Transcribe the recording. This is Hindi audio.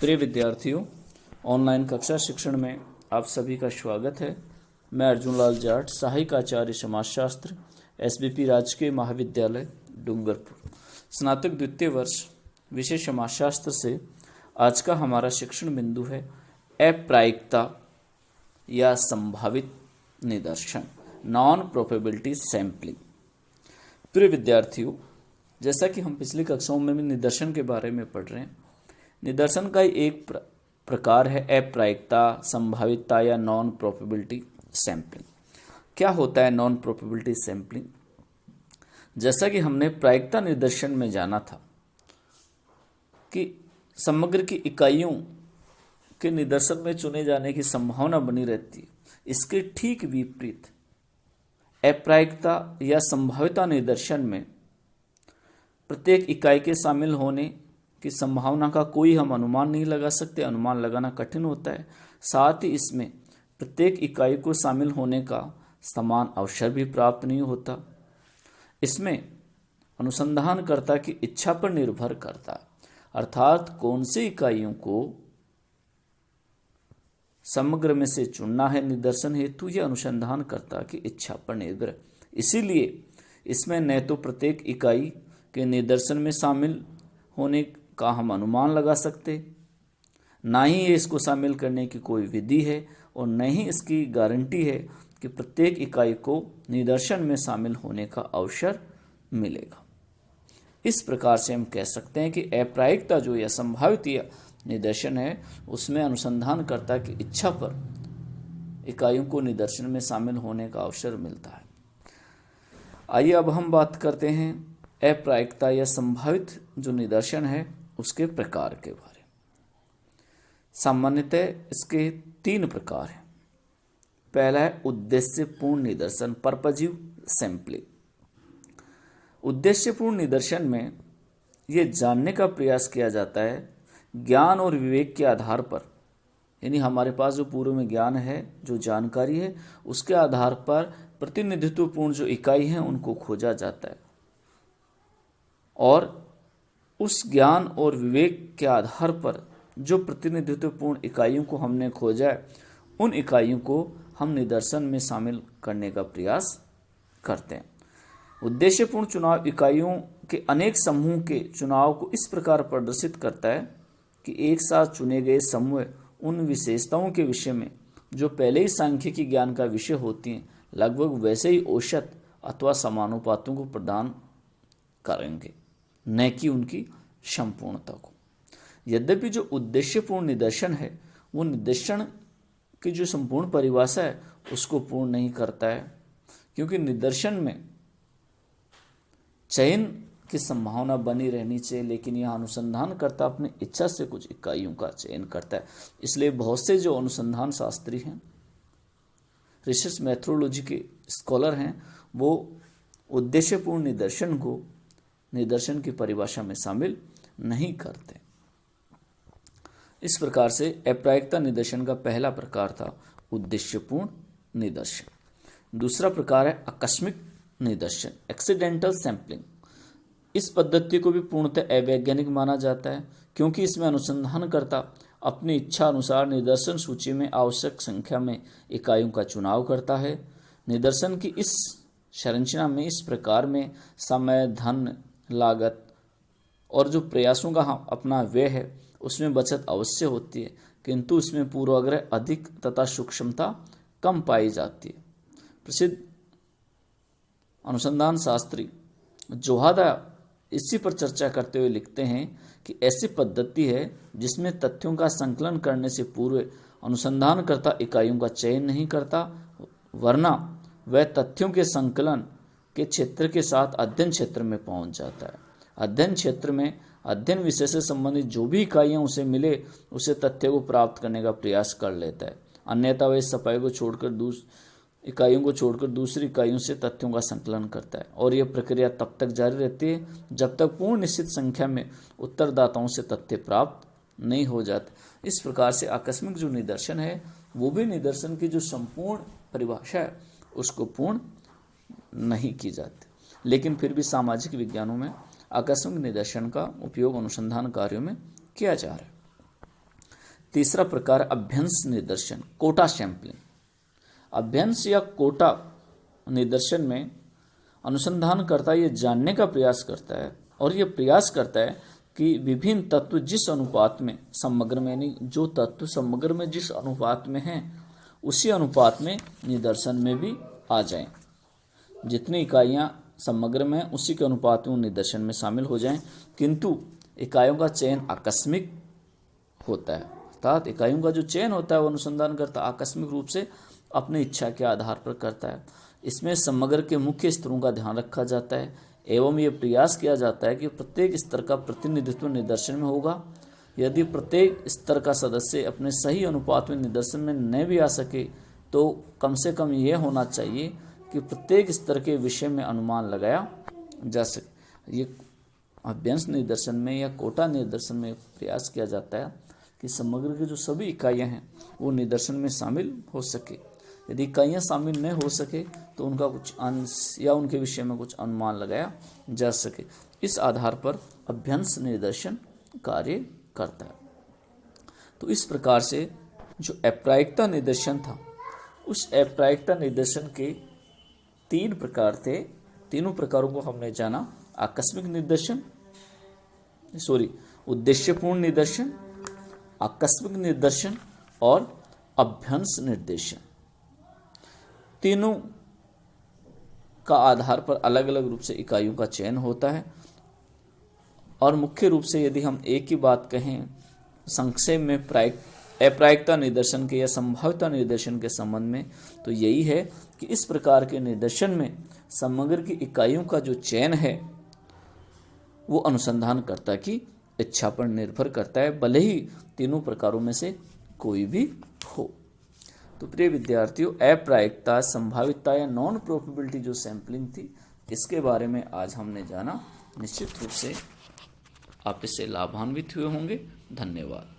प्रिय विद्यार्थियों, ऑनलाइन कक्षा शिक्षण में आप सभी का स्वागत है। मैं अर्जुन लाल जाट, सहायक आचार्य समाजशास्त्र, एसबीपी राजकीय महाविद्यालय डूंगरपुर, स्नातक द्वितीय वर्ष, विषय समाजशास्त्र से आज का हमारा शिक्षण बिंदु है अप्रायिकता या संभावित निदर्शन, नॉन प्रोबेबिलिटी सैंपलिंग। प्रिय विद्यार्थियों, जैसा कि हम पिछली कक्षाओं में भी निदर्शन के बारे में पढ़ रहे हैं, निदर्शन का एक प्रकार है अप्रायिकता, संभावितता या नॉन प्रोबेबिलिटी सैंपलिंग। क्या होता है नॉन प्रोबेबिलिटी सैंपलिंग? जैसा कि हमने प्रायिकता निदर्शन में जाना था कि समग्र की इकाइयों के निदर्शन में चुने जाने की संभावना बनी रहती है। इसके ठीक विपरीत अप्रायिकता या संभावितता निदर्शन में प्रत्येक इकाई के शामिल होने की संभावना का कोई हम अनुमान नहीं लगा सकते, अनुमान लगाना कठिन होता है। साथ ही इसमें प्रत्येक इकाई को शामिल होने का समान अवसर भी प्राप्त नहीं होता। इसमें अनुसंधानकर्ता की इच्छा पर निर्भर करता है, अर्थात कौन सी इकाइयों को समग्र में से चुनना है निदर्शन हेतु, यह अनुसंधानकर्ता की इच्छा पर निर्भर है। इसीलिए इसमें न तो प्रत्येक इकाई के निदर्शन में शामिल होने का हम अनुमान लगा सकते, ना ही इसको शामिल करने की कोई विधि है और न ही इसकी गारंटी है कि प्रत्येक इकाई को निदर्शन में शामिल होने का अवसर मिलेगा। इस प्रकार से हम कह सकते हैं कि अप्रायिकता जो या संभावित या निदर्शन है, उसमें अनुसंधानकर्ता की इच्छा पर इकाइयों को निदर्शन में शामिल होने का अवसर मिलता है। आइए अब हम बात करते हैं अप्रायिकता या संभावित जो निदर्शन है उसके प्रकार के बारे में। सामान्यतः इसके 3 प्रकार हैं। पहला है उद्देश्यपूर्ण निदर्शन, पर्पजिव सैंपलिंग। उद्देश्यपूर्ण निदर्शन में यह जानने का प्रयास किया जाता है ज्ञान और विवेक के आधार पर, यानी हमारे पास जो पूर्व में ज्ञान है, जो जानकारी है, उसके आधार पर प्रतिनिधित्वपूर्ण जो इकाई हैं उनको खोजा जाता है और उस ज्ञान और विवेक के आधार पर जो प्रतिनिधित्वपूर्ण इकाइयों को हमने खोजा है, उन इकाइयों को हम निदर्शन में शामिल करने का प्रयास करते हैं। उद्देश्यपूर्ण चुनाव इकाइयों के अनेक समूह के चुनाव को इस प्रकार प्रदर्शित करता है कि एक साथ चुने गए समूह उन विशेषताओं के विषय में जो पहले ही सांख्यिकी ज्ञान का विषय होती हैं, लगभग वैसे ही औसत अथवा समानुपातों को प्रदान करेंगे, न कि उनकी संपूर्णता को। यद्यपि जो उद्देश्यपूर्ण निदर्शन है वो निदर्शन की जो संपूर्ण परिभाषा है उसको पूर्ण नहीं करता है, क्योंकि निदर्शन में चयन की संभावना बनी रहनी चाहिए, लेकिन यह अनुसंधानकर्ता अपनी इच्छा से कुछ इकाइयों का चयन करता है। इसलिए बहुत से जो अनुसंधान शास्त्री हैं, रिसर्च मेथोडोलॉजी के स्कॉलर हैं, वो उद्देश्यपूर्ण निदर्शन को निदर्शन की परिभाषा में शामिल नहीं करते। इस प्रकार से अप्रायिकता निदर्शन का पहला प्रकार था उद्देश्यपूर्ण निदर्शन। दूसरा प्रकार है आकस्मिक निदर्शन, एक्सीडेंटल सैंपलिंग। इस पद्धति को भी पूर्णतः अवैज्ञानिक माना जाता है, क्योंकि इसमें अनुसंधानकर्ता अपनी इच्छा अनुसार निदर्शन सूची में आवश्यक संख्या में इकाइयों का चुनाव करता है। निदर्शन की इस संरचना में, इस प्रकार में समय, धन, लागत और जो प्रयासों का अपना व्यय है उसमें बचत अवश्य होती है, किंतु इसमें पूर्वाग्रह अधिक तथा सूक्ष्मता कम पाई जाती है। प्रसिद्ध अनुसंधान शास्त्री जोहादा इसी पर चर्चा करते हुए लिखते हैं कि ऐसी पद्धति है जिसमें तथ्यों का संकलन करने से पूर्व अनुसंधानकर्ता इकाइयों का चयन नहीं करता, वरना वह तथ्यों के संकलन के क्षेत्र के साथ अध्ययन क्षेत्र में पहुंच जाता है। अध्ययन क्षेत्र में अध्ययन विषय से संबंधित जो भी इकाइयां उसे मिले, उसे तथ्य को प्राप्त करने का प्रयास कर लेता है। अन्यथा वह इस सफाई को छोड़कर इकाइयों को छोड़कर दूसरी इकाइयों से तथ्यों का संकलन करता है, और यह प्रक्रिया तब तक जारी रहती है जब तक पूर्ण निश्चित संख्या में उत्तरदाताओं से तथ्य प्राप्त नहीं हो जाते। इस प्रकार से आकस्मिक जो निदर्शन है वो भी निदर्शन की जो संपूर्ण परिभाषा है उसको पूर्ण नहीं की जाती, लेकिन फिर भी सामाजिक विज्ञानों में आकस्मिक निदर्शन का उपयोग अनुसंधान कार्यों में किया जा रहा है। तीसरा प्रकार अभ्यंस निदर्शन, कोटा सैंपलिंग। अभ्यंस या कोटा निदर्शन में अनुसंधानकर्ता ये जानने का प्रयास करता है और ये प्रयास करता है कि विभिन्न तत्व जिस अनुपात में समग्र में, यानी जो तत्व समग्र में जिस अनुपात में हैं उसी अनुपात में निदर्शन में भी आ जाएं। जितनी इकाइयां समग्र में हैं उसी के अनुपात में निदर्शन में शामिल हो जाएं, किंतु इकाइयों का चयन आकस्मिक होता है। अर्थात इकाइयों का जो चयन होता है वो अनुसंधानकर्ता आकस्मिक रूप से अपनी इच्छा के आधार पर करता है। इसमें समग्र के मुख्य स्तरों का ध्यान रखा जाता है एवं यह प्रयास किया जाता है कि प्रत्येक स्तर का प्रतिनिधित्व निदर्शन में होगा। यदि प्रत्येक स्तर का सदस्य अपने सही अनुपात में निदर्शन में न भी आ सके तो कम से कम यह होना चाहिए कि प्रत्येक स्तर के विषय में अनुमान लगाया जा सके। ये अभ्यंस निदर्शन में या कोटा निदर्शन में प्रयास किया जाता है कि समग्र की जो सभी इकाइयां हैं वो निदर्शन में शामिल हो सके। यदि इकाइयां शामिल न हो सके तो उनका कुछ अंश या उनके विषय में कुछ अनुमान लगाया जा सके। इस आधार पर अभ्यंस निदर्शन कार्य करता है। तो इस प्रकार से जो अप्रायिकता निदर्शन था, उस अप्रायिकता निदर्शन के 3 प्रकार थे। तीनों प्रकारों को हमने जाना, आकस्मिक निदर्शन, उद्देश्यपूर्ण निदर्शन, आकस्मिक निदर्शन और अभ्यंस निर्देशन। तीनों का आधार पर अलग अलग रूप से इकाइयों का चयन होता है और मुख्य रूप से यदि हम एक ही बात कहें संक्षेप में अप्रायिकता निदर्शन के या संभाव्यता निदर्शन के संबंध में, तो यही है कि इस प्रकार के निदर्शन में समग्र की इकाइयों का जो चयन है वो अनुसंधानकर्ता की इच्छा पर निर्भर करता है, भले ही तीनों प्रकारों में से कोई भी हो। तो प्रिय विद्यार्थियों, अप्रायिकता, संभावितता या नॉन प्रोबेबिलिटी जो सैंपलिंग थी, इसके बारे में आज हमने जाना। निश्चित रूप से आप इससे लाभान्वित हुए होंगे। धन्यवाद।